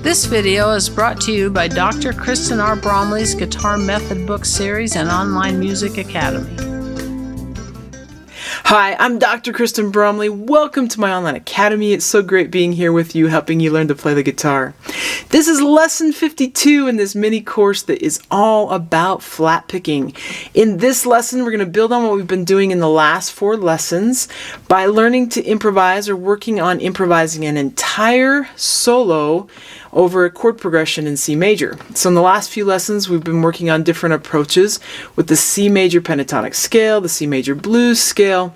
This video is brought to you by Dr. Kristen R. Bromley's Guitar Method Book Series and Online Music Academy. Hi, I'm Dr. Kristen Bromley. Welcome to my online academy. It's so great being here with you, helping you learn to play the guitar. This is lesson 52 in this mini course that is all about flat picking. In this lesson, we're going to build on what we've been doing in the last 4 lessons by learning to improvise or working on improvising an entire solo over a chord progression in C major. So in the last few lessons, we've been working on different approaches with the C major pentatonic scale, the C major blues scale,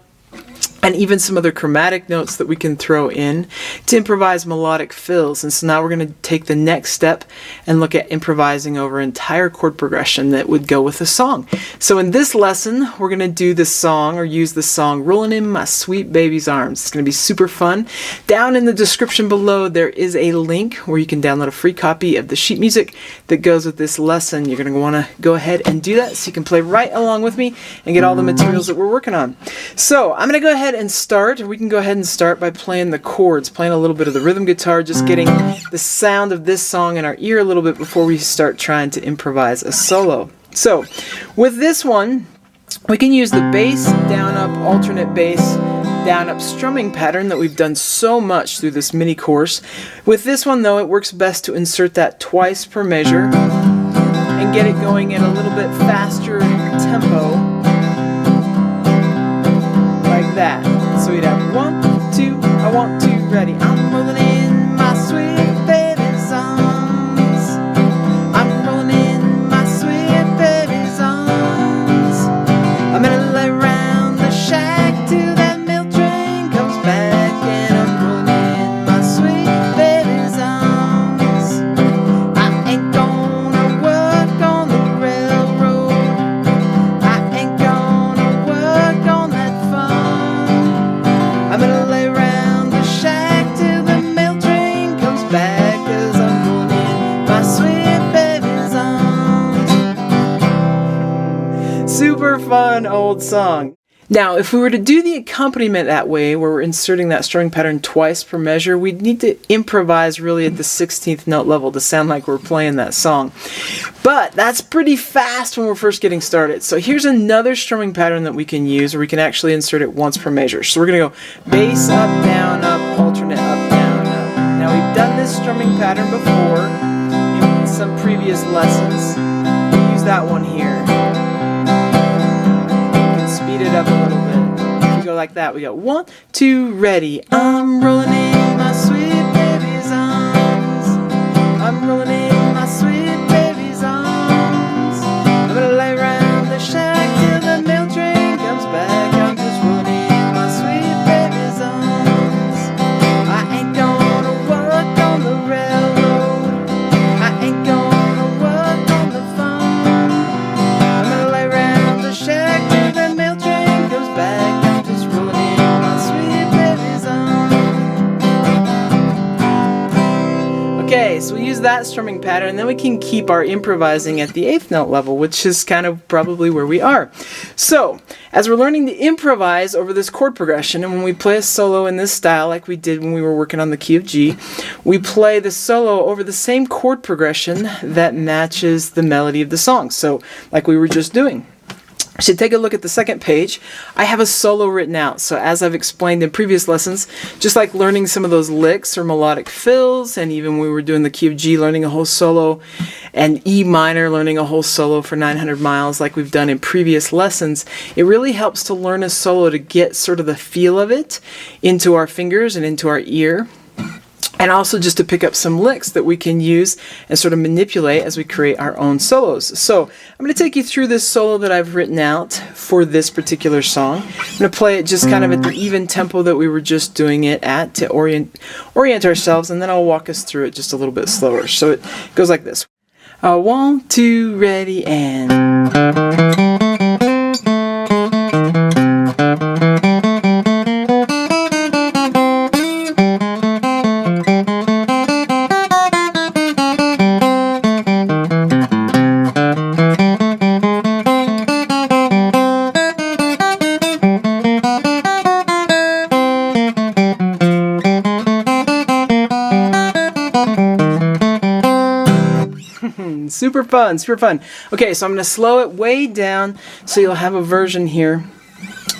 and even some other chromatic notes that we can throw in to improvise melodic fills. And so now we're going to take the next step and look at improvising over an entire chord progression that would go with a song. So in this lesson, we're going to do the song, or use the song, Rolling in My Sweet Baby's Arms. It's going to be super fun. Down in the description below, there is a link where you can download a free copy of the sheet music that goes with this lesson. You're going to want to go ahead and do that so you can play right along with me and get all the materials that we're working on. So I'm going to go ahead and start, or we can go ahead and start by playing the chords, playing a little bit of the rhythm guitar, just getting the sound of this song in our ear a little bit before we start trying to improvise a solo. So with this one, we can use the bass, down up, alternate bass, down up strumming pattern that we've done so much through this mini course. With this one though, it works best to insert that twice per measure and get it going in a little bit faster tempo. Like that. So we'd have 1, 2, I want to, ready. I'm rolling in my sweet baby's arms. I'm rolling in my sweet baby's arms. I'm gonna lay around the shack till that milk train comes back, and I'm rolling in my sweet baby's arms. I ain't gonna work on the railroad. I ain't gonna work on that I'm gonna lay around the shack till the mail train comes back, 'cause I'm rolling in my sweet baby's arms. Super fun old song. Now, if we were to do the accompaniment that way, where we're inserting that strumming pattern twice per measure, we'd need to improvise really at the 16th note level to sound like we're playing that song. But that's pretty fast when we're first getting started. So here's another strumming pattern that we can use, or we can actually insert it once per measure. So we're going to go bass, up, alternate, up, down, up. Now we've done this strumming pattern before in some previous lessons. We'll use that one here. Speed it up a little bit. If you go like that, we go 1, 2, ready. I'm rolling in my sweet baby's arms. I'm rolling in my sweet baby's arms. I'm gonna lay around the shack till the mail train comes back. I'm just rolling in my sweet baby's arms. I ain't gonna work on the railroad. I ain't gonna work on the phone. I'm gonna lay around the shack till the mail train goes back. I'm just rolling in my sweet baby's arms. Okay, so we use that strumming pattern, and then we can keep our improvising at the 8th note level, which is kind of probably where we are. So, as we're learning to improvise over this chord progression, and when we play a solo in this style like we did when we were working on the key of G, we play the solo over the same chord progression that matches the melody of the song. So, like we were just doing. So take a look at the second page. I have a solo written out. So as I've explained in previous lessons, just like learning some of those licks or melodic fills, and even when we were doing the key of G, learning a whole solo, and E minor, learning a whole solo for 900 miles like we've done in previous lessons, it really helps to learn a solo to get sort of the feel of it into our fingers and into our ear. And also just to pick up some licks that we can use and sort of manipulate as we create our own solos. So I'm going to take you through this solo that I've written out for this particular song. I'm going to play it just kind of at the even tempo that we were just doing it at to orient ourselves, and then I'll walk us through it just a little bit slower. So it goes like this. 1, 2, ready, and... Super fun, super fun. Okay, so I'm going to slow it way down so you'll have a version here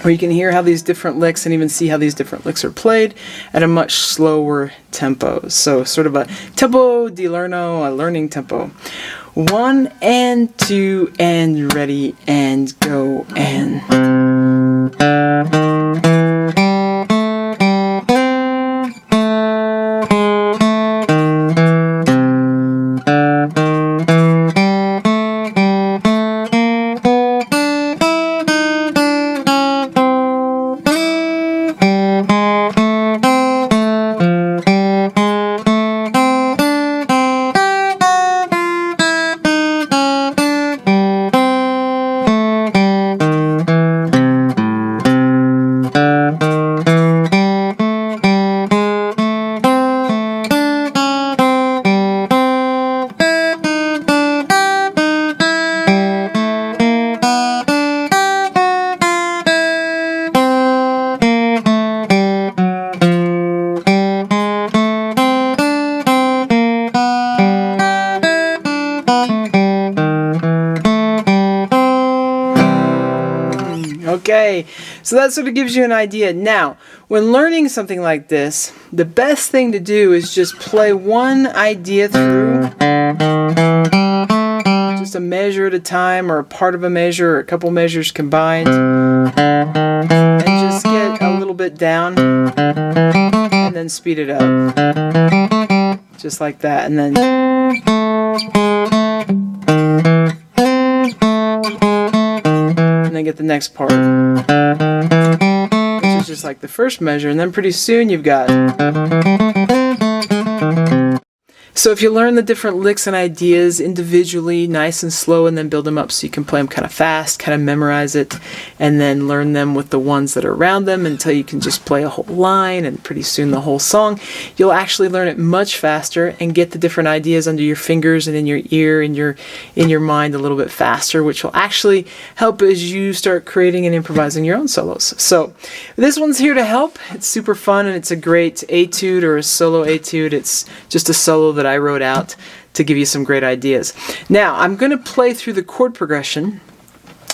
where you can hear how these different licks and even see how these different licks are played at a much slower tempo. So sort of a tempo di lerno, a learning tempo. 1 and 2 and ready and go and... Okay, so that sort of gives you an idea. Now, when learning something like this, the best thing to do is just play one idea through, just a measure at a time, or a part of a measure, or a couple measures combined, and just get a little bit down, and then speed it up, just like that, and then... and then get the next part, which is just like the first measure, and then pretty soon you've got... So if you learn the different licks and ideas individually, nice and slow, and then build them up so you can play them kind of fast, kind of memorize it, and then learn them with the ones that are around them until you can just play a whole line and pretty soon the whole song, you'll actually learn it much faster and get the different ideas under your fingers and in your ear and in your mind a little bit faster, which will actually help as you start creating and improvising your own solos. So this one's here to help. It's super fun, and it's a great etude or a solo etude. It's just a solo that I wrote out to give you some great ideas. Now, I'm going to play through the chord progression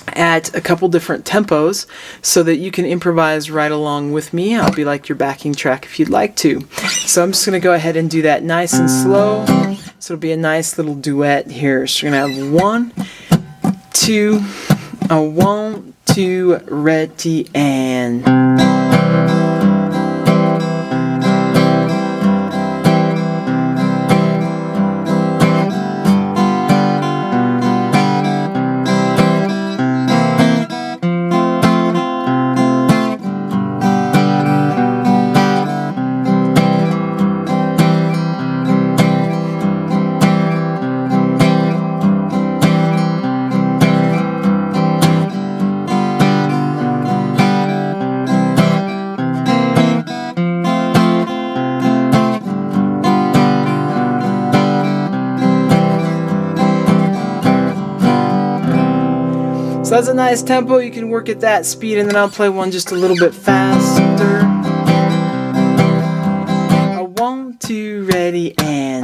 at a couple different tempos so that you can improvise right along with me. I'll be like your backing track if you'd like to. So I'm just going to go ahead and do that nice and slow. So it'll be a nice little duet here. So we're going to have 1, 2, 1, 2, ready, and... So that's a nice tempo. You can work at that speed, and then I'll play one just a little bit faster. 1, 2, ready, and...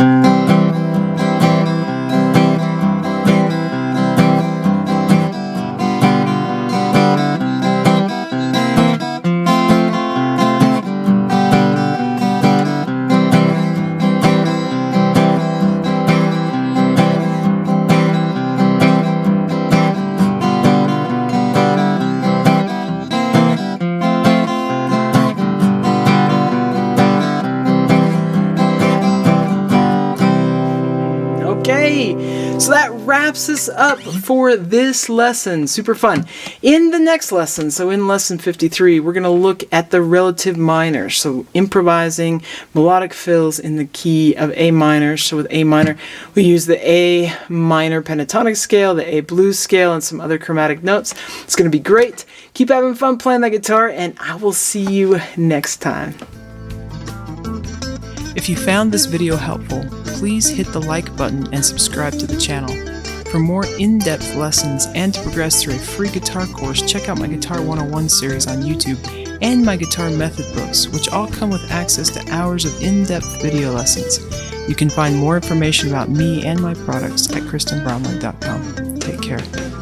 Okay, so that wraps us up for this lesson. Super fun. In the next lesson, so in lesson 53, we're going to look at the relative minor. So improvising melodic fills in the key of A minor. So with A minor, we use the A minor pentatonic scale, the A blues scale, and some other chromatic notes. It's going to be great. Keep having fun playing that guitar, and I will see you next time. If you found this video helpful, please hit the like button and subscribe to the channel. For more in-depth lessons and to progress through a free guitar course, check out my Guitar 101 series on YouTube and my guitar method books, which all come with access to hours of in-depth video lessons. You can find more information about me and my products at KristenBromley.com. Take care.